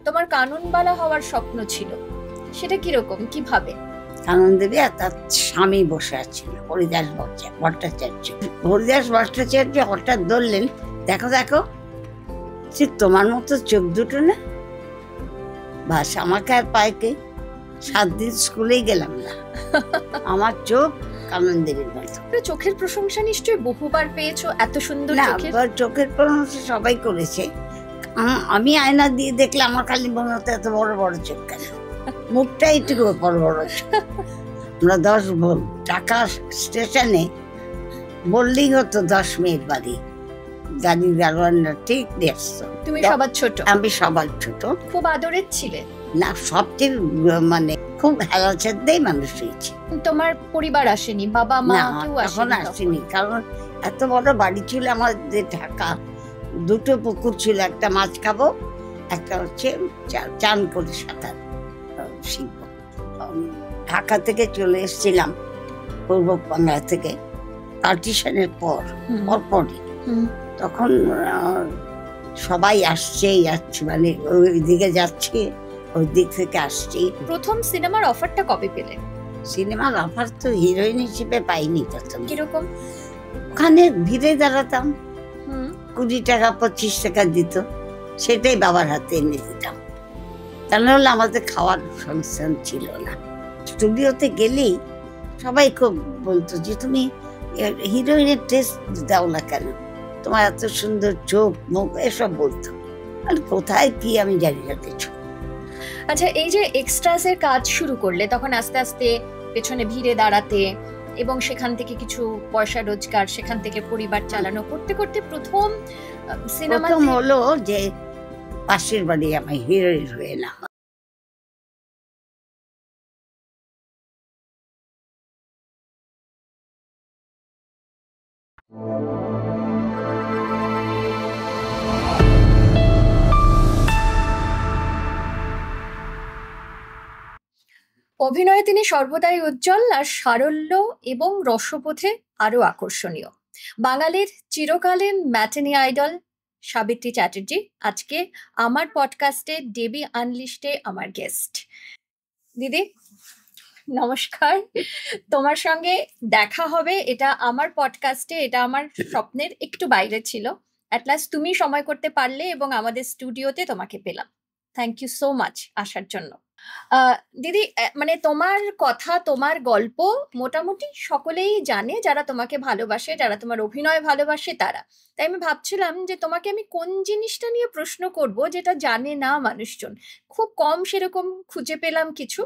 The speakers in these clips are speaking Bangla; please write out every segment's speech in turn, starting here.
তোমার কানুনবালা হওয়ার স্বপ্ন ছিল, সেটা কিরকম, কিভাবে? কানন দেবী আর তার স্বামী বসে আছেন হরিদাস ভট্টাচার্য। হরিদাস ভট্টাচার্য হঠাৎ ধরলেন, দেখো দেখো ঠিক তোমার মতো চোখ দুটো না। বাস আমাকে আর পাইকে 7 দিন স্কুলেই গেলাম না, আমার চোখ কানন দেবীর মতো। চোখের প্রশংসা নিশ্চয়ই বহুবার পেয়েছো, এত সুন্দর না, চোখের। চোখের প্রশংসা সবাই করেছে। আমি আয়না দিয়ে দেখলে আমার খালি মনে হতো এত বড় বড় চোখ কেন, মুখটা একটু বড় বড় চোখ। আমরা 10 টাকা স্টেশনে বললেই হতো 10 মিনিট বাড়ি, গাড়ি দারোয়ানরা ঠিক দেখতো। তুমি সবার ছোট? আমি সবার ছোট। খুব আদরের ছিলে না, সবচেয়ে মানে খুব হেলাচেদ্দেই মানুষ হয়েছে। তোমার পরিবার আসেনি, বাবা মা কেউ এখন আসেনি, কারণ এত বড় বাড়ি ছিল আমাদের। ঢাকা 2টো পুকুর ছিল, একটা মাছ খাবো, একটা হচ্ছে চান করে সাঁতার শিখব। ঢাকা থেকে চলে এসেছিলাম পূর্ব বাংলা থেকে পার্টিশনের পরপরই। তখন সবাই আসছেই যাচ্ছে, মানে ওই দিকে যাচ্ছে, ওই দিক থেকে আসছি। প্রথম সিনেমার অফারটা কবে পেলে? সিনেমার অফার তো হিরোইন হিসেবে পাইনি প্রথম। কিরকম? ওখানে ভিড়ে দাঁড়াতাম, 20 টাকা 25 টাকা দিত, সেটাই বাবার হাতে এনে দিতাম। তা নাহলে আমাদের খাওয়ার সংস্থান ছিল না। স্টুডিওতে গেলেই সবাই খুব বলতো যে তুমি হিরোইনের টেস্ট দাও না কেন, তোমার এত সুন্দর চোখ মুখ, এসব বলতো। আর কোথায় কি আমি জানি না কিছু। আচ্ছা, এই যে এক্সট্রাস এর কাজ শুরু করলে, তখন আস্তে আস্তে পেছনে ভিড়ে দাঁড়াতে এবং সেখান থেকে কিছু পয়সা রোজগার, সেখান থেকে পরিবার চালানো করতে করতে প্রথম সিনেমা হলো যে পাশের বাড়ি আমি হিরোইন হয়ে না। অভিনয়ে তিনি সর্বদাই উজ্জ্বল, আর সারল্য এবং রসবোধে আরো আকর্ষণীয়। বাঙালির চিরকালীন ম্যাটিনি আইডল সাবিত্রী চ্যাটার্জি আজকে আমার পডকাস্টে ডেবি আনলিস্টে আমার গেস্ট। দিদি নমস্কার, তোমার সঙ্গে দেখা হবে এটা আমার পডকাস্টে, এটা আমার স্বপ্নের একটু বাইরে ছিল। অ্যাট লাস্ট তুমি সময় করতে পারলে এবং আমাদের স্টুডিওতে তোমাকে পেলাম। থ্যাংক ইউ সো মাচ আসার জন্য। দিদি, মানে তোমার কথা, তোমার গল্প মোটামুটি সকলেই জানে, যারা তোমাকে ভালোবাসে, যারা তোমার অভিনয় ভালোবাসে তারা। তাই আমি ভাবছিলাম যে তোমাকে আমি কোন জিনিসটা নিয়ে প্রশ্ন করব যেটা জানে না মানুষজন। খুব কম সেরকম খুঁজে পেলাম কিছু।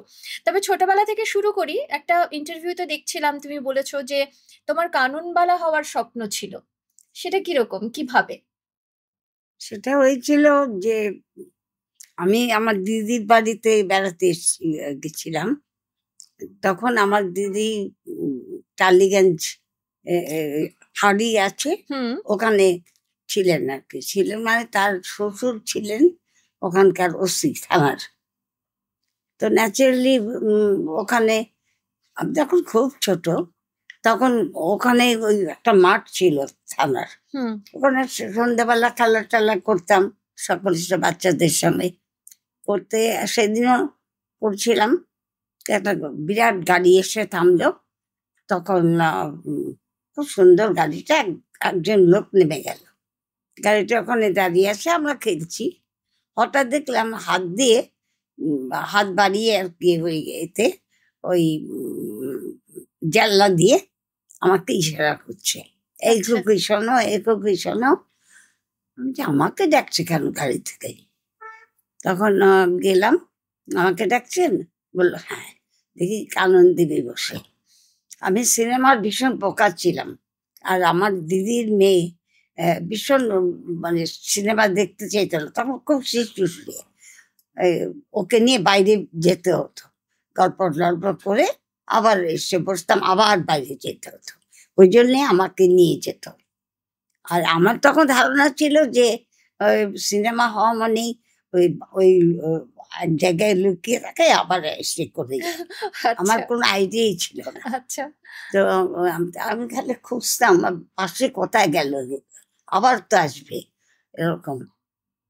তবে ছোটবেলা থেকে শুরু করি। একটা ইন্টারভিউতে দেখছিলাম তুমি বলেছো যে তোমার কানুনবালা হওয়ার স্বপ্ন ছিল, সেটা কিরকম, কিভাবে? সেটা হয়েছিল যে আমি আমার দিদির বাড়িতে বেড়াতে গেছিলাম। তখন আমার দিদি টালিগঞ্জ হাড়ি আছে, ওখানে ছিলেন আর কি। ছিলেন মানে তার শ্বশুর ছিলেন ওখানকার ওসি থানার। তো ন্যাচারালি ওখানে যখন খুব ছোট, তখন ওখানে ওই একটা মাঠ ছিল থানার, ওখানে সন্ধ্যাবেলা খেলা টেলা করতাম সকল বাচ্চাদের সঙ্গে। করতে সেদিনও করছিলাম, একটা বিরাট গাড়ি এসে থামলো। তখন খুব সুন্দর গাড়িটা, একজন লোক নেমে গেল। গাড়িটা ওখানে দাঁড়িয়ে আছে, আমরা খেলছি। হঠাৎ দেখলাম হাত বাড়িয়ে আর কি ওই এতে ওই জানলা দিয়ে আমাকে ইশারা করছে, এই কুকি শোনো, এই কুকি শোনো। আমাকে ডাকছে কেন গাড়ি থেকে? তখন গেলাম, আমাকে ডাকছেন? বললো হ্যাঁ। দেখি কানন দেবী বসে। আমি সিনেমার ভীষণ পোকা ছিলাম, আর আমার দিদির মেয়ে ভীষণ মানে সিনেমা দেখতে চাইতো না। তখন খুব শিশু, ওকে নিয়ে বাইরে যেতে হতো, গল্প করে আবার এসে বসতাম, আবার বাইরে যেতে হতো। ওই জন্যে আমাকে নিয়ে যেত। আর আমার তখন ধারণা ছিল যে সিনেমা হওয়া মানেই ওই ওই এক জায়গায় লুকিয়ে থাকে আবার এসে করে। আমার কোনো আইডিয়াই ছিল না। আচ্ছা। তো আমি খালি খুঁজতাম পাশে কোথায় গেল, আবার তো আসবে এরকম।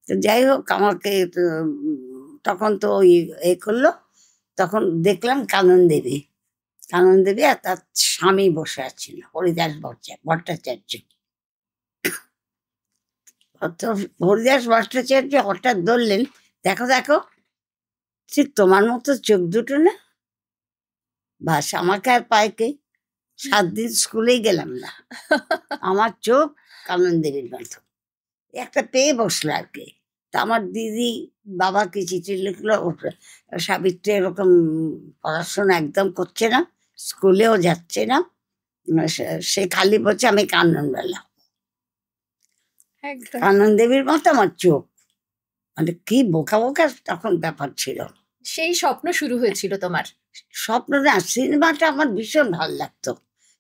তো যাই হোক, আমাকে তখন তো ওই এ করলো, তখন দেখলাম কানন দেবী আর তার স্বামী বসে আছিল হরিদাস ভট্টাচার্য। তো হরিদাস ভট্টাচার্য হঠাৎ ধরলেন, দেখো দেখো ঠিক তোমার মতো চোখ দুটো না। বাস আমাকে আর পাইকে 7 দিন স্কুলেই গেলাম না, আমার চোখ কানন দেবীর মতো। একটা পেয়ে বসলো আর কি। তা আমার দিদি বাবাকে চিঠি লিখলো, সাবিত্রী এরকম পড়াশোনা একদম করছে না, স্কুলেও যাচ্ছে না, সে খালি বলছে আমি কাননবেলা। কানন দেবীর মতো আমার চোখ, মানে কি বোকা বোকা তখন ব্যাপার ছিল। সেই স্বপ্ন শুরু হয়েছিল তোমার? স্বপ্ন না, সিনেমাটা আমার ভীষণ ভালো লাগতো,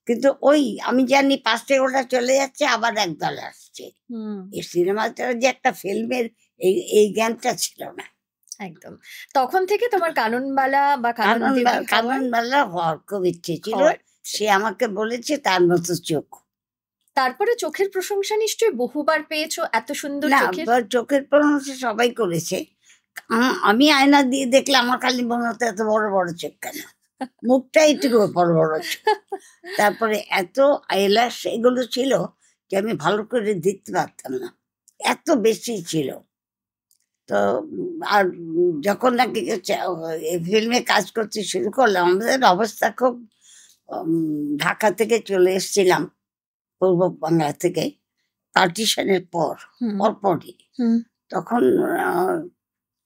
কিন্তু ওই আমি জানি 5টে ওটা চলে যাচ্ছে আবার একদল আসছে, এই সিনেমাটা যে একটা ফিল্মের এই জ্ঞানটা ছিল না একদম। তখন থেকে তোমার কাননবালা বা কাননবালা হওয়ার খুব ইচ্ছে ছিল। সে আমাকে বলেছে তার মতো চোখ। তারপরে চোখের প্রশংসা নিশ্চয়ই বহুবার পেয়েছো, এত সুন্দর চোখের প্রশংসা সবাই করেছে। আমি আয়না দিয়ে দেখলে আমার খালি মনে হতো এত বড় বড় চোখ কেন, মুখটা একটু বড় বড় চোখ। তারপরে এত আইল্যাশ এগুলো ছিল যে আমি ভালো করে দেখতে পারতাম না, এত বেশি ছিল। তো আর যখন নাকি ফিল্মে কাজ করতে শুরু করলাম, আমাদের অবস্থা খুব, ঢাকা থেকে চলে এসেছিলাম পূর্ব বাংলা থেকে পার্টিশনের পরপরই। তখন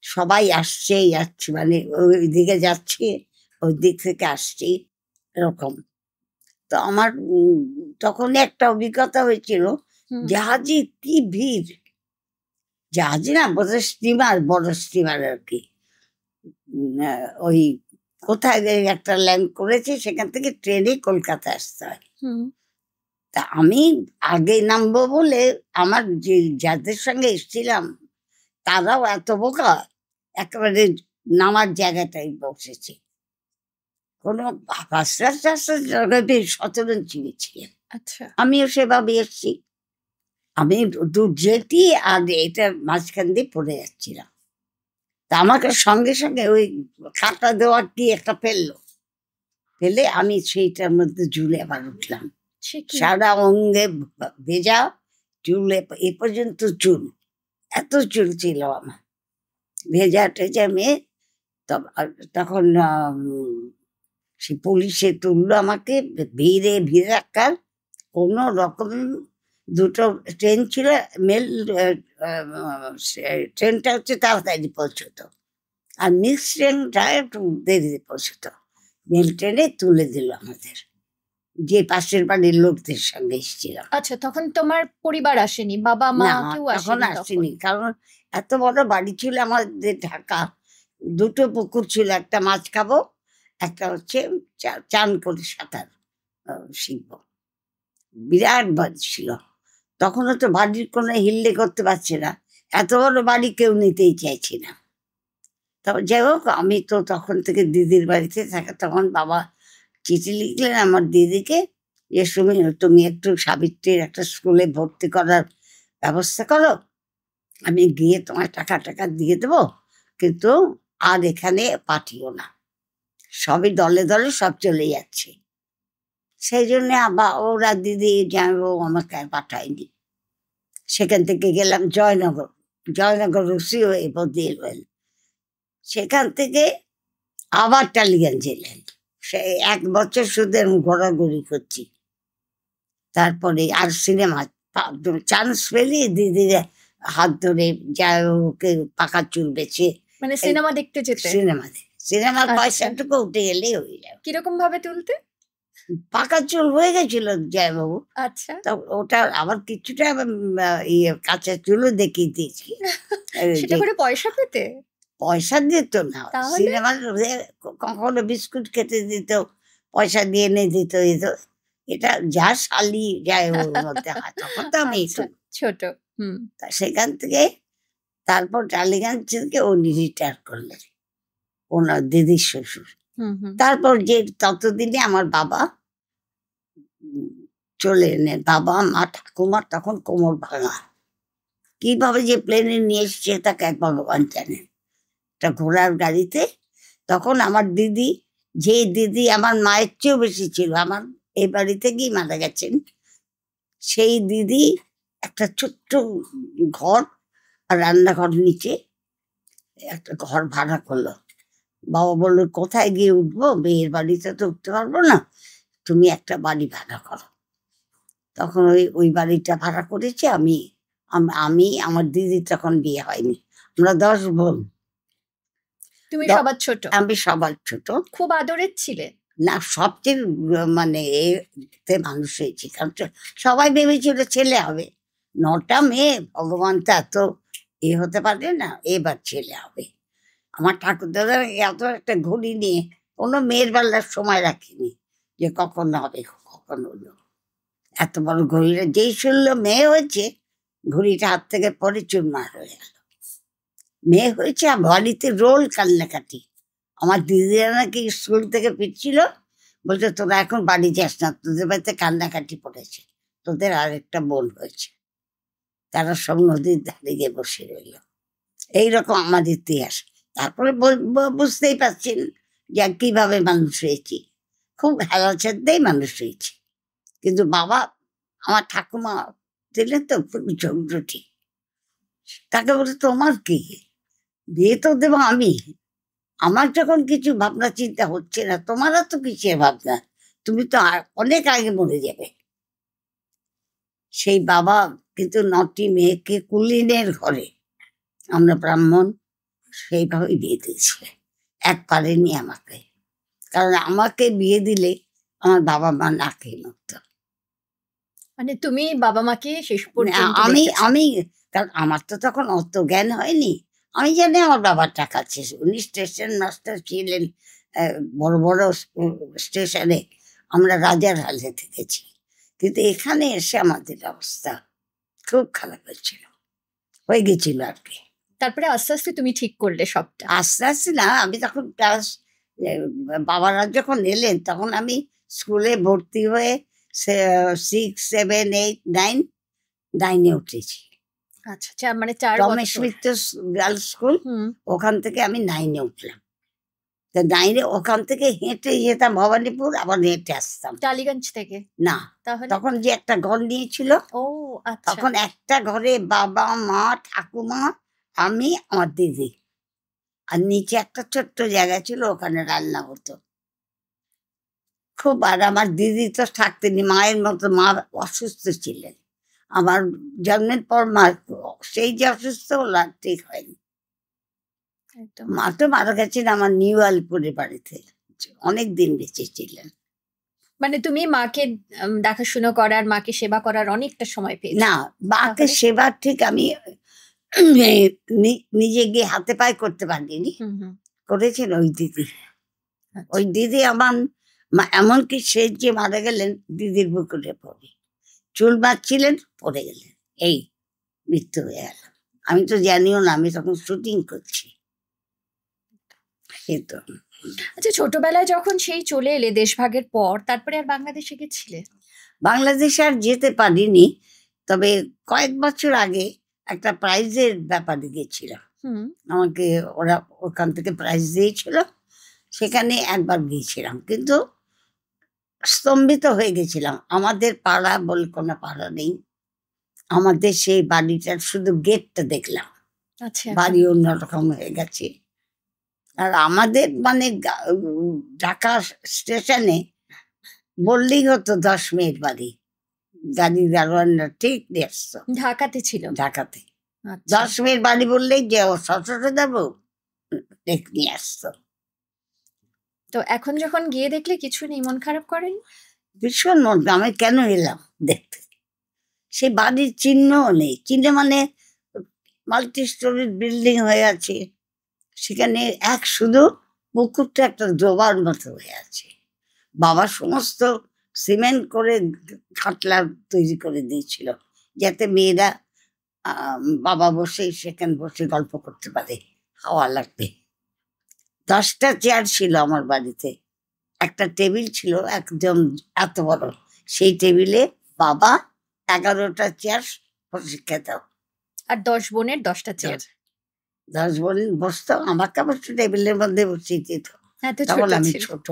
সবাই আসছেই যাচ্ছি, মানে ওই দিকে যাচ্ছি, ওই দিক থেকে আসছি এরকম। তো আমার তখন একটা অভিজ্ঞতা হয়েছিল, জাহাজে কি ভিড়, জাহাজ না বোধহয় স্টিমার, বড় স্টিমার আর কি, ওই কোথায় একটা ল্যান্ড করেছে, সেখান থেকে ট্রেনে কলকাতা আসতে হয়। তা আমি আগে নামবো বলে আমার যে যাদের সঙ্গে এসেছিলাম তারাও এত বোকা, একেবারে নামার জায়গাটাই বসেছে, কোনো জায়গায় সচেতন চিনেছিলেন। আচ্ছা, আমিও সেভাবে এসছি, আমি জেটি আর এটা মাঝখান দিয়ে পড়ে যাচ্ছিলাম। তা আমাকে সঙ্গে সঙ্গে ওই কাটা দেওয়ার কি একটা ফেলে আমি সেইটার মধ্যে ঝুলে আবার উঠলাম। সারা অঙ্গে ভেজা, চুলে এ পর্যন্ত চুল, এত চুল ছিল আমার, ভেজা টেজা মেয়ে। তখন সে পুলিশে তুললো আমাকে, ভিড়ে রাখার কোনো রকম। 2টো ট্রেন ছিল, মেল ট্রেনটা হচ্ছে তাড়াতাড়ি পৌঁছতো, আর মিক্স ট্রেনটা একটু দেরিতে পৌঁছতো। মেল ট্রেনে তুলে দিল আমাদের, যে পাশের বাড়ির লোকদের সঙ্গে এসেছিলাম। আচ্ছা, তখন তোমার পরিবার আসেনি, বাবা মা কেউ আসেনি? কারণ এত বড় বাড়ি ছিল আমাদের ঢাকা, 2টো পুকুর ছিল, একটা মাছ খাবো, একটা হচ্ছে চান করে সাঁতার শিখবো, বিরাট বাড়ি ছিল। তখনও তো বাড়ির কোনো হিল্লে করতে পারছে না, এত বড় বাড়ি কেউ নিতেই চাইছে না। তবে যাই হোক, আমি তো তখন থেকে দিদির বাড়িতে থাকা, তখন বাবা চিঠি লিখলেন আমার দিদিকে যে তুমি একটু সাবিত্রীর একটা স্কুলে ভর্তি করার ব্যবস্থা করো, আমি গিয়ে তোমার টাকা দিয়ে দেবো, কিন্তু আর এখানে পাঠিও না, সবই দলে দলে সব চলে যাচ্ছে। সেই জন্যে আবার ওরা দিদি জানবো আমাকে আর পাঠায়নি। সেখান থেকে গেলাম জয়নগর রুসি হয়ে বদিয়েল, সেখান থেকে আবার টালিগঞ্জ এলেন। সে 1 বছর শুধু ঘোরাঘুরি করছি। তারপরে আর সিনেমা চান্স পেলে দিদির হাত ধরে যায়, ওকে পাকা চুল বেছে, মানে সিনেমা দেখতে যেতে, সিনেমার পয়সাটুকু উঠে গেলেই হয়ে যাবে। কিরকম ভাবে তুলতে? পাকা চুল হয়ে গেছিল জয়বাবু। আচ্ছা, তো ওটা আবার কিছুটা কাঁচা চুলও দেখিয়ে দিয়েছি। সেটা করে পয়সা পেতে? পয়সা দিত না, সিনেমার কখনো বিস্কুট খেতে দিত, পয়সা দিয়ে এনে দিত। এটা যা শালি যায় ওর মধ্যে, তখন তো আমি ছোট। সেখান থেকে তারপর টালিগঞ্জ থেকে উনি রিটায়ার করলেন, ওনার দিদির শ্বশুর। তারপর যে ততদিনে আমার বাবা চলে এলেন, বাবা মা ঠাকুমার তখন কোমর ভাঙা, কিভাবে যে প্লেনে নিয়ে এসছে তাকে এক ভগবান জানেন। একটা ঘোড়ার গাড়িতে। তখন আমার দিদি, যে দিদি আমার মায়ের চেয়েও বেশি ছিল, আমার এই বাড়ি থেকেই মারা গেছেন, সেই দিদি একটা ছোট্ট ঘর আর রান্নাঘর নিচে একটা ঘর ভাড়া করলো। বাবা বললো কোথায় গিয়ে উঠবো, মেয়ের বাড়িতে তো উঠতে পারবো না, তুমি একটা বাড়ি ভাড়া করো। তখন ওই বাড়িটা ভাড়া করেছি আমি। আমি আমার দিদি তখন বিয়ে হয়নি, আমরা 10 বোন। তুমি সবার ছোট? আমি সবার ছোট। খুব আদরের ছিলে? না, সবচেয়ে মানে এতে মানুষ হয়েছি, কারণ সবাই ভেবেছিল ছেলে হবে। 9টা মেয়ে, ভগবান তা তো হতে পারে না, এবার ছেলে হবে। আমার ঠাকুরদাদা এত একটা ঘড়ি নিয়ে কোনো মেয়ের বেলার সময় রাখিনি যে কখন হবে কখন হলো। এত বড় ঘড়িটা যেই শুনলো মেয়ে হয়েছে, ঘড়িটা হাত থেকে পরে চুরমার হয়ে গেল। মেয়ে হয়েছে, আর বাড়িতে রোল কান্নাকাটি। আমার দিদিরা নাকি স্কুল থেকে ফিরছিল, বলছে তোরা এখন বাড়ি যাস না, তোদের বাড়িতে কান্নাকাটি পড়েছে, তোদের আরেকটা বোন হয়েছে। তারা সব নদীর ধারে গিয়ে বসে রইল। এইরকম আমার ইতিহাস। তারপরে বুঝতেই পারছেন যে কিভাবে মানুষ হয়েছি, খুব হেলাচারতেই মানুষ হয়েছি। কিন্তু বাবা, আমার ঠাকুমা ছিলেন তো খুব ঝগড়টি। তাকে বলছে তোমার কি, বিয়ে তো দেবো আমি, আমার যখন কিছু ভাবনা চিন্তা হচ্ছে না, তোমার তো কিসের ভাবনা, তুমি তো অনেক আগে মরে যাবে। সেই বাবা কিন্তু 9টি মেয়েকে কুলিনের ঘরে, আমরা ব্রাহ্মণ, সেইভাবে বিয়ে দিয়েছে। এক পারেনি আমাকে, কারণ আমাকে বিয়ে দিলে আমার বাবা মা না খেয়ে মরত। মানে তুমি বাবা মাকে শেষ পর্যন্ত আমি দেখেছো? আমি কারণ আমার তো তখন অত জ্ঞান হয়নি। আমি জানি আমার বাবার টাকা আছে, উনি স্টেশন মাস্টার ছিলেন বড় বড় স্টেশনে, আমরা রাজার হালে থেকেছি। কিন্তু এখানে এসে আমাদের অবস্থা খুব খারাপ হয়ে গেছিল আর কি। তারপরে আস্তে আস্তে তুমি ঠিক করলে সবটা? আস্তে আস্তে না, আমি তখন ক্লাস, বাবারা যখন এলেন তখন আমি স্কুলে ভর্তি হয়ে 6, 7, 8, 9, 9-এ উঠেছি। আচ্ছা, মানে 4 রমেশ বছর। মিত্র গার্লস স্কুল, হুম। ওখান থেকে আমি 9-এ উঠলাম। তা 9-এ ওখান থেকে হেঁটে যেতাম ভবানীপুর, আবার হেঁটে আসতাম। টালিগঞ্জ থেকে? না, তাহলে? তখন যে একটা ঘর নিয়েছিল, ও আচ্ছা। তখন একটা ঘরে বাবা, মা, ঠাকুমা, আমি, আমার দিদি, আর নিচে একটা ছোট্ট জায়গা ছিল, ওখানে রান্না হতো খুব। আর আমার দিদি তো থাকতেনি, মায়ের মতো, মা অসুস্থ ছিলেন। আমার জন্মের পর মা সেই যে অসুস্থ হলো, আর ঠিক হয়নি। একদম। মা তো মারা গেছেন আমার নিউ আলিপুরের বাড়িতে, অনেক দিন বেঁচে ছিলেন। মানে তুমি মাকে দেখাশোনা করার, মাকে সেবা করার অনেকটা সময় পেয়েছো? না, মাকে তাহলে? সেবা ঠিক আমি নিজে গিয়ে হাতে পায়ে করতে পারিনি, হুম হুম। করেছেন ওই দিদি। আচ্ছা। ওই দিদি আমার এমনকি সে যে মারা গেলেন দিদির বুকুরে পড়ে, চুল বাঁধছিলেন, পড়ে গেলেন, এই মৃত্যু হয়ে গেল। আমি তো জানিও না, আমি তখন শুটিং করছি। এই তো। আচ্ছা, ছোটবেলায় যখন সেই চলে এলে দেশভাগের পর, তারপরে আর বাংলাদেশে গেছিলে? বাংলাদেশে আর যেতে পারিনি, তবে কয়েক বছর আগে একটা প্রাইজের ব্যাপারে গেছিলাম। হুম। আমাকে ওরা ওখান থেকে প্রাইজ দিয়েছিল, সেখানে একবার গিয়েছিলাম, কিন্তু স্তম্ভিত হয়ে গেছিলাম। আমাদের পাড়া বলে কোনো পাড়া নেই, আমাদের সেই বাড়িটার শুধু গেটটা দেখলাম, আচ্ছা। বাড়ি অন্যরকম হয়ে গেছে। আর আমাদের মানে ঢাকা স্টেশনে বললেই হতো 10 মিনিট বাড়ি, গাড়ি দারোয়ানরা ঠিক নিয়ে আসতো। ঢাকাতে ছিল? ঢাকাতে আচ্ছা। 10 মিনিট বাড়ি বললেই যে ও সশস্ত্র যাবো, ঠিক নিয়ে আসতো। তো এখন যখন গিয়ে দেখলে কিছু নেই, মন খারাপ করেন? ভীষণ মন, আমি কেন এলাম দেখতে, সে বাড়ির চিহ্নও নেই। চিহ্ন মানে মাল্টি স্টোরি বিল্ডিং হয়ে আছে, সেখানে এক শুধু পুকুরটা একটা ডোবার মতো হয়ে আছে। বাবা সমস্ত সিমেন্ট করে খাটলা তৈরি করে দিয়েছিল, যাতে মেয়েরা বাবা বসে সেখানে বসে গল্প করতে পারে, হাওয়া লাগবে। 10টা চেয়ার ছিল আমার বাড়িতে, একটা টেবিল ছিল একদম এত বড়, সেই টেবিলে বাবা 11টা চেয়ার বসে খেত। আর 10 বোনের 10টা চেয়ার? 10 বোন বসতো, আমাকে আবার টেবিলের মধ্যে বসিয়ে দিত। এত তখন ছোট আমি ছিল। ছোট,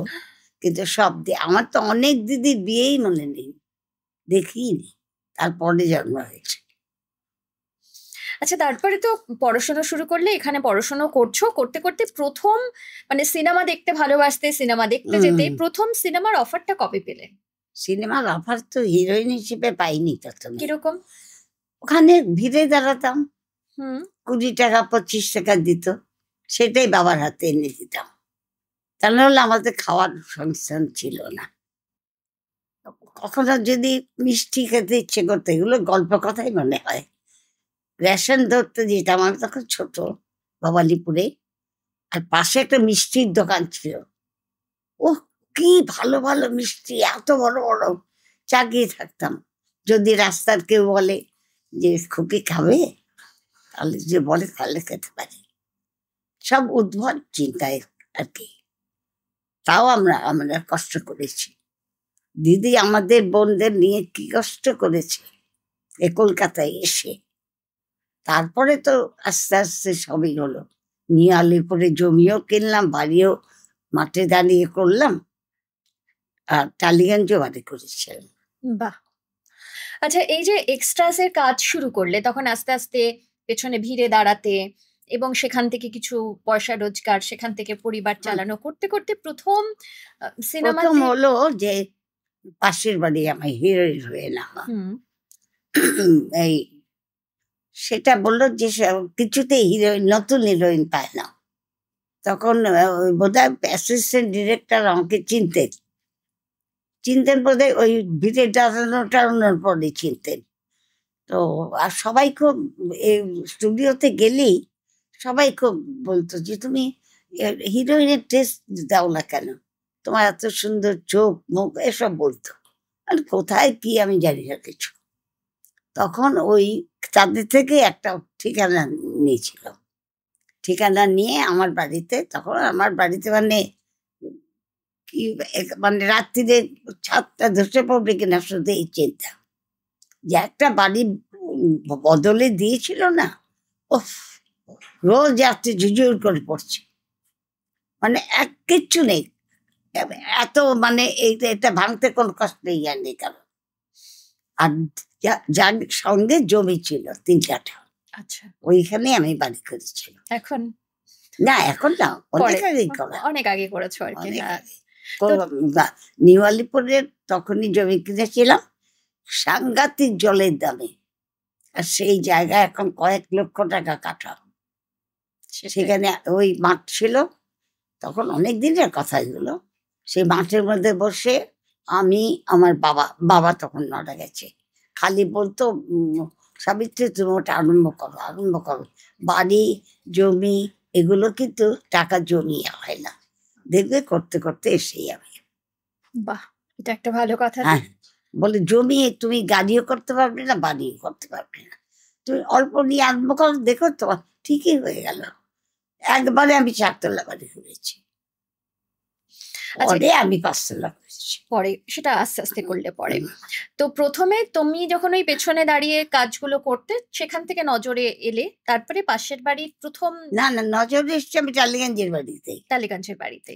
কিন্তু সব আমার তো অনেক দিদির বিয়েই মনে নেই, দেখিনি, তারপরে জন্ম হয়েছে। আচ্ছা, তারপরে তো পড়াশোনা শুরু করলে, এখানে পড়াশোনা করছো, করতে করতে প্রথম মানে সিনেমা দেখতে ভালোবাসতে, সিনেমা দেখতে যেতে প্রথম সিনেমার অফারটা কবে পেলে? সিনেমার অফার তো হিরোইন হিসেবে পাইনি প্রথমে। কিরকম? ওখানে ভিড়ে দাঁড়াতাম, হুম। 20 টাকা 25 টাকা দিত, সেটাই বাবার হাতে এনে দিতাম। তা নাহলে আমাদের খাওয়ার সংস্থান ছিল না। কখনো যদি মিষ্টি খেতে ইচ্ছে করতো, এগুলো গল্প কথাই মনে হয়। রেশন ধরতে যেতাম, আমি তখন ছোট, ভবানীপুরে, আর পাশে একটা মিষ্টির দোকান ছিল। ওহ, কি ভালো ভালো মিষ্টি, এত বড় বড়, চাগিয়ে থাকতাম। যদি রাস্তার কেউ বলে যে খুকি খাবে, তাহলে যে বলে তাহলে খেতে পারি। সব উদ্ভট চিন্তায় আর কি। তাও আমরা কষ্ট করেছি। দিদি আমাদের বোনদের নিয়ে কি কষ্ট করেছে এ কলকাতায় এসে। তারপরে তো আস্তে আস্তে সবই হলো। নিয়ে আলিপুরে জমিও কিনলাম, বাড়িও মাঠে দাঁড়িয়ে করলাম, আর টালিগঞ্জও বাড়ি করেছিলাম। বাহ! আচ্ছা, এই যে এক্সট্রাসের কাজ শুরু করলে, তখন আস্তে আস্তে পেছনে ভিড়ে দাঁড়াতে এবং সেখান থেকে কিছু পয়সা রোজগার, সেখান থেকে পরিবার চালানো করতে করতে প্রথম প্রথম সিনেমাতে। হলো যে পাশের বাড়ি আমার হিরোইন হয়ে নামা। হুম। এই সেটা বললো যে কিছুতেই হিরোইন, নতুন হিরোইন পায় না। তখন ওই বোধহয় অ্যাসিস্ট্যান্ট ডিরেক্টর আমাকে চিনতেন বোধহয়, ওই ভিড়ে দাঁড়ানোর পরে চিনতেন। তো আর সবাই খুব, এই স্টুডিওতে গেলেই সবাই খুব বলতো যে তুমি হিরোইনের টেস্ট দাও না কেন, তোমার এত সুন্দর চোখ মুখ, এসব বলতো। আর কোথায় কি আমি জানি না কিছু। তখন ওই তাদের থেকে একটা ঠিকানা নিয়েছিল, ঠিকানা নিয়ে আমার বাড়িতে, তখন আমার বাড়িতে মানে কি, মানে রাত্রিরে ছাদটা ধসে পড়বে কিনা শুধু এই চিন্তা। যে একটা বাড়ি বদলে দিয়েছিল না, ওফ, রোজ রাত্রে ঝুঝুর করে পড়ছে, মানে এক কিচ্ছু নেই। এত মানে এটা ভাঙতে কোনো কষ্ট নেই আর নেই কারণ। আর যার সঙ্গে জমি ছিল 3 কাঠা, আচ্ছা, ওইখানে আমি বাড়ি করেছিলাম। এখন না এখন না, অনেক পরে আগেই করা, অনেক আগে করেছো আর কি। অনেক হ্যাঁ। আগে। তো নিউ আলিপুরের তখনই জমি কিনেছিলাম সাংঘাতিক জলের দামে, আর সেই জায়গায় এখন কয়েক লক্ষ টাকা কাঠা। সেখানে ওই মাঠ ছিল, তখন অনেক দিনের কথা এগুলো। সেই মাঠের মধ্যে বসে আমি, আমার বাবা তখন মারা গেছে, খালি বলতো সাবিত্রী তুমি ওটা আরম্ভ করো। বাড়ি জমি এগুলো কিন্তু টাকা জমিয়ে হয় না, দেখবে করতে করতে এসেই আমি। বাহ, এটা একটা ভালো কথা। হ্যাঁ, বলে জমিয়ে তুমি গাড়িও করতে পারবে না, বাড়িও করতে পারবে না, তুমি অল্প নিয়ে আরম্ভ করো, দেখো তো ঠিকই হয়ে গেল। একবারে আমি 4 তলা বাড়ি করেছি, আচ্ছা, পরে আমি 5 তলা করেছি। পরে সেটা আস্তে আস্তে করলে পরে। তো প্রথমে তুমি যখন ওই পেছনে দাঁড়িয়ে কাজগুলো করতে, সেখান থেকে নজরে এলে, তারপরে পাশের বাড়ির প্রথম না না, নজরে এসছি আমি টালিগঞ্জের বাড়িতেই। টালিগঞ্জের বাড়িতে।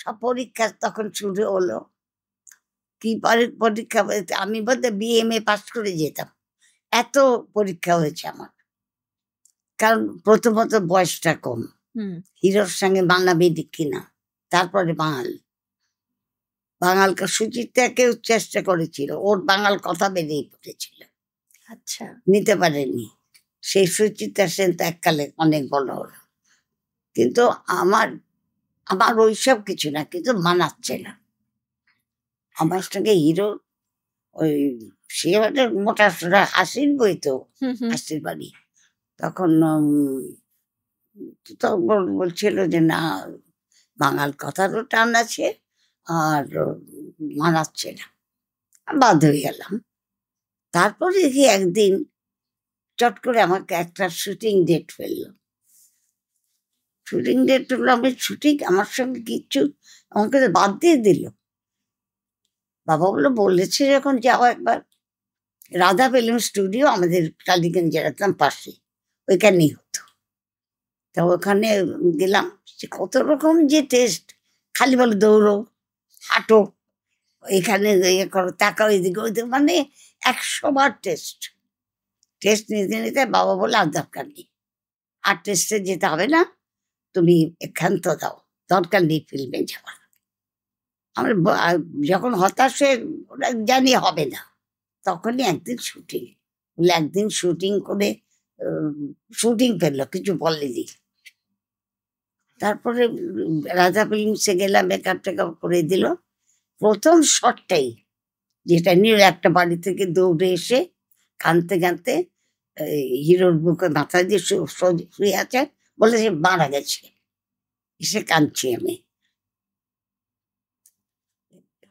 সব পরীক্ষা তখন শুরু হলো। কি পরীক্ষা হয়েছে, আমি বোধহয় BMA পাস করে যেতাম, এত পরীক্ষা হয়েছে আমার। কারণ প্রথমত বয়সটা কম, হুম। হিরোর সঙ্গে মানাবে কিনা, তারপরে বাঙালকে সুচিত্রাকেও চেষ্টা করেছিল, ওর বাঙাল কথা বেরিয়ে পড়েছিল, আচ্ছা। নিতে পারেনি। সেই সুচিত্রা সেন তো এককালে অনেক বড় হলো, কিন্তু আমার ওইসব কিছু না, কিন্তু মানাচ্ছে না আমার সঙ্গে হিরো। ওই সে একটা মোটা সোটা হাসির বই তো, হুম হুম। হাসির বাড়ি। তখন তো বলছিল যে না, বাঙাল কথারও টান আছে, আর মানাচ্ছে না, বাধ্য হয়ে গেলাম। তারপরে দেখি একদিন চট করে আমাকে একটা শুটিং ডেট ফেললো। শুটিং ডেট হলো, আমি শুটিং, আমার সঙ্গে কিচ্ছু, আমাকে তো বাদ দিয়ে দিল। বাবা বলেছে যখন যাও একবার। রাধা ফিল্ম স্টুডিও আমাদের টালিগঞ্জের একদম পাশে, ওইখানেই হতো। তা ওখানে গেলাম, কত রকম যে টেস্ট, খালি বলে দৌড়ো, হাঁটো, এখানে ইয়ে করো, তাকাও এদিকে ওইদিকে, মানে 100 বার টেস্ট নিতে নিতে বাবা বলে আর দরকার নেই, আর টেস্টে যেতে হবে না, তুমি এখান্ত দাও, দরকার নেই ফিল্মে যাওয়ার। আমরা যখন হতাশ হয়ে ওরা জানি হবে না, তখনই একদিন শুটিং, একদিন শুটিং করে শুটিং ফেললো, কিছু বলেনি। তারপরে রাজা ফিল্মসে গেলাম, মেকআপ টেকআপ করে দিল। প্রথম শটটাই যেটা নিয়ে একটা বাড়ি থেকে দৌড়ে এসে কাঁদতে কাঁদতে হিরোর বুকে মাথা দিয়ে শুয়ে আছে, বলে সে মারা গেছে, এসে কাঁদছি আমি।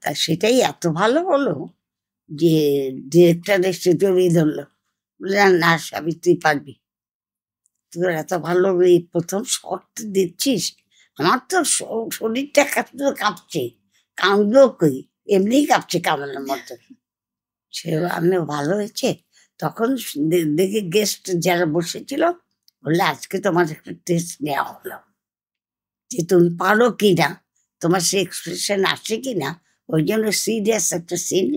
তা সেটাই এত ভালো হলো যে ডিরেক্টর এসে জড়িয়ে ধরলো, বলে না সাবিত্রী পারবি, তোর এত ভালো এই প্রথম শট দিচ্ছিস। আমার তো শরীরটা কাঁপছে, কাঁদলো কই, এমনি কাঁপছে কামানোর মতো। সে আমি ভালো হয়েছে। তখন দেখি গেস্ট যারা বসেছিল বললে আজকে তোমার একটা টেস্ট নেওয়া হলো, যে তুমি পারো কিনা, তোমার সে এক্সপ্রেশন আসে কিনা, ওই জন্য সিরিয়াস একটা সিন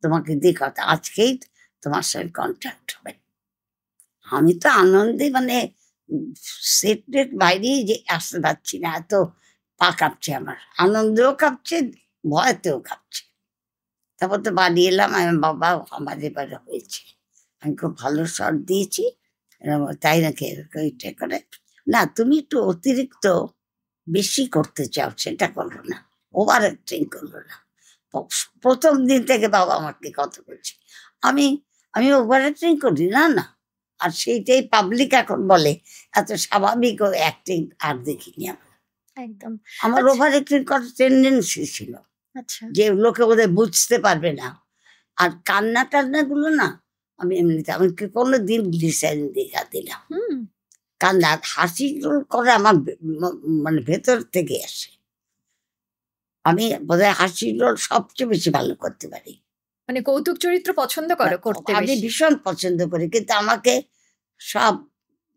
তোমাকে দিয়ে কথা, আজকেই তোমার সঙ্গে কন্ট্যাক্ট হবে। আমি তো আনন্দে মানে সেটের বাইরেই যে আসতে পারছি না, এত পা কাঁপছে আমার, আনন্দেও কাঁপছে, ভয়তেও কাঁপছে। তারপর তো বাড়ি এলাম, আমি বাবা আমার এবারে হয়েছে, আমি খুব ভালো শট দিয়েছি। তাই নাকি এটা করে, না তুমি একটু অতিরিক্ত বেশি করতে চাও, সেটা করো না, ওভার অ্যাক্টিং করলো না। প্রথম দিন থেকে বাবা আমাকে কথা বলছে, আমি ওভার অ্যাক্টিং করি না, না। আর সেইটাই পাবলিক এখন বলে, এত স্বাভাবিক অ্যাক্টিং আর দেখিনি আমি। একদম আমার ওভার অ্যাক্টিং করার টেন্ডেন্সি ছিল, আচ্ছা যে লোকে বোধহয় বুঝতে পারবে না। আর কান্না টান্না গুলো না আমি এমনিতে, আমি কোনো দিন গ্লিসারিন দেখা দিলাম, কান্না হাসি করে আমার মানে ভেতর থেকে আসে। আমি বোধহয় হাসি রোল সবচেয়ে বেশি ভালো করতে পারি, মানে কৌতুক চরিত্র পছন্দ করো করতে আমি বেশি? ভীষণ পছন্দ করি, কিন্তু আমাকে সব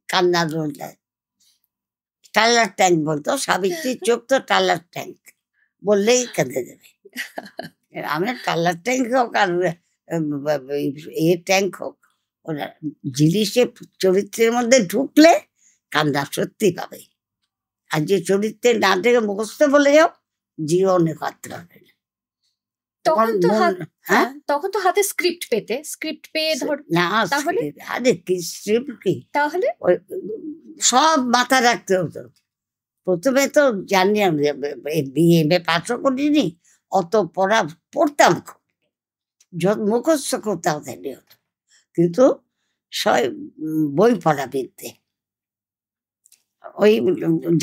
কান্নার রোল দেয়। টালার ট্যাঙ্ক বলতো, সাবিত্রীর চোখ তো টালার ট্যাঙ্ক, বললেই কেঁদে দেবে। আমি টালার ট্যাঙ্ক হোক আর এ ট্যাঙ্ক হোক, ওরা জিনিসের চরিত্রের মধ্যে ঢুকলে কান্না সত্যি পাবে, আর যে চরিত্রে না থেকে মুখস্থ বলে যাও, জীবনে কাঁদতে হবে না। তখন তো তখন তো হাতে স্ক্রিপ্ট পেয়ে ধর না, তাহলে আরে কি স্ক্রিপ্ট কি, তাহলে সব মাথা রাখতে হতো। প্রথমে তো জানি আমি বিএ পাশও করিনি, অত পড়তাম মুখস্থ করতে হতো, কিন্তু সব বই পড়া বিদ্যে, ওই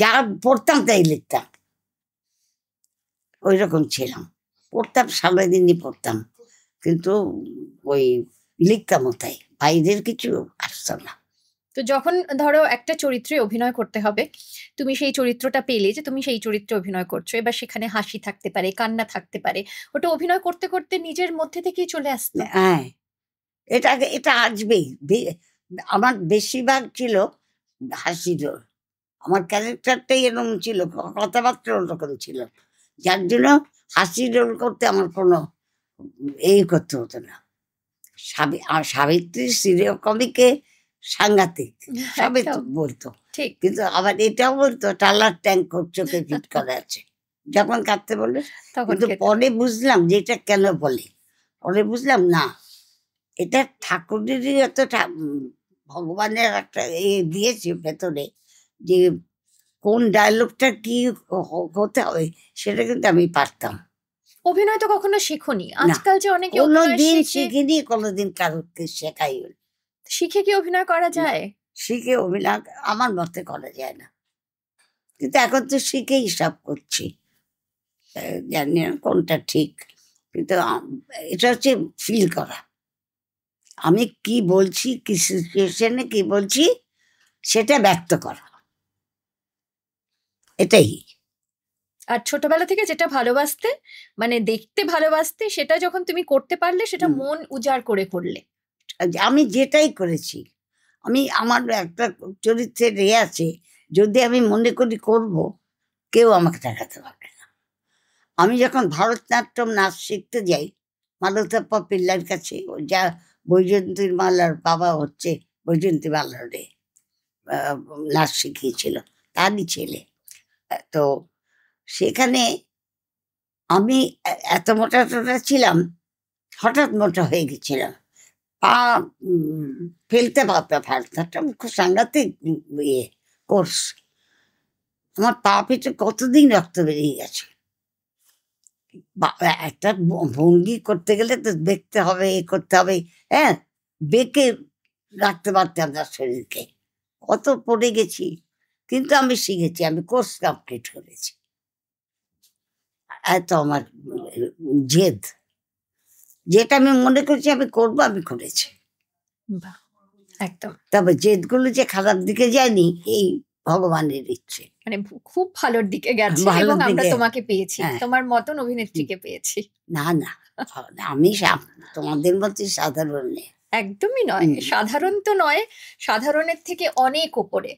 যা পড়তাম তাই লিখতাম, ওই রকম ছিলাম। পড়তাম সারাদিনই পড়তাম, কিন্তু ওই লিখতামও তাই, বাইরের কিছু আসতো না। তো যখন ধরো একটা চরিত্রে অভিনয় করতে হবে, তুমি সেই চরিত্রটা পেলে যে তুমি সেই চরিত্রে অভিনয় করছো, এবার সেখানে হাসি থাকতে পারে, কান্না থাকতে পারে, ওটা অভিনয় করতে করতে নিজের মধ্যে থেকেই চলে আসতো। হ্যাঁ, এটা আসবেই। আমার বেশিরভাগ ছিল হাসি রোল, আমার ক্যারেক্টারটাই এরকম ছিল, কথাবার্তা ওরকম ছিল, যার জন্য হাসি রোল করতে আমার কোনো এই করতে হতো না। সাবিত্রী সিরিয়াল কমিকে সাংঘাতিক সবে বলতো, ঠিক, কিন্তু আবার এটাও বলতো টালার ট্যাঙ্ক চোখে ফিট করা আছে, যখন কাঁদতে বললো। কিন্তু পরে বুঝলাম যে এটা কেন বলে, পরে বুঝলাম না, এটা ঠাকুরেরই একটা ভগবানের একটা দিয়েছে ভেতরে, যে কোন ডায়লগটা কি হতে হবে সেটা কিন্তু আমি পারতাম। অভিনয় তো কখনো শেখনি, আজকাল যে অনেকে কোনোদিন শিখিনি, কোনোদিন কারোকে শেখাই, শিখে কি অভিনয় করা যায়? শিখে অভিনয় আমার মতে করা যায় না, কিন্তু এখন তো শিখেই সব করছি, জানি না কোনটা ঠিক, কিন্তু এটা হচ্ছে ফিল করা, আমি কি বলছি, কি সিচুয়েশনে কি বলছি সেটা ব্যক্ত করা, এটাই। আর ছোটবেলা থেকে যেটা ভালোবাসতে, মানে দেখতে ভালোবাসতে, সেটা যখন তুমি করতে পারলে সেটা মন উজাড় করে করলে। আমি যেটাই করেছি, আমি আমার একটা চরিত্রের আছে, যদি আমি মনে করি করব, কেউ আমাকে ঠেকাতে পারবে না। আমি যখন ভারতনাট্যম নাচ শিখতে যাই মালতপ্পা পিল্লার কাছে, ওই যা বৈজয়ন্তী মালার বাবা হচ্ছে বৈজয়ন্তী মালারে নাচ শিখিয়েছিল, তারই ছেলে। তো সেখানে আমি এত মোটা টোটা ছিলাম, হঠাৎ মোটা হয়ে গেছিলাম, পা ফেলতে পারতাম। ভারতনাট্যম খুব সাংঘাতিক ইয়ে কোর্স। আমার পা পিঠে কতদিন রক্ত বেরিয়ে গেছে। একটা ভঙ্গি করতে গেলে তো দেখতে হবে, এ করতে হবে, হ্যাঁ, বেঁকে রাখতে পারতাম না শরীরকে। কত পড়ে গেছি, কিন্তু আমি শিখেছি, আমি কোর্স কমপ্লিট করেছি। এত আমার জেদ, যেটা আমি মনে করছি আমি করবো, আমি করেছি। বাহ, একদম। তবে জেদগুলো যে খারাপ দিকে যায়নি, এই ভগবানের ইচ্ছে। মানে খুব ভালোর দিকে গেছে ভালোর এবং আমরা দিকে, তোমাকে পেয়েছি, হ্যাঁ। তোমার মতন অভিনেত্রীকে পেয়েছি। না না, আমি তোমাদের মতো সাধারণ নেই। একদমই নয়, সাধারণ তো নয়, সাধারণের থেকে অনেক ওপরে।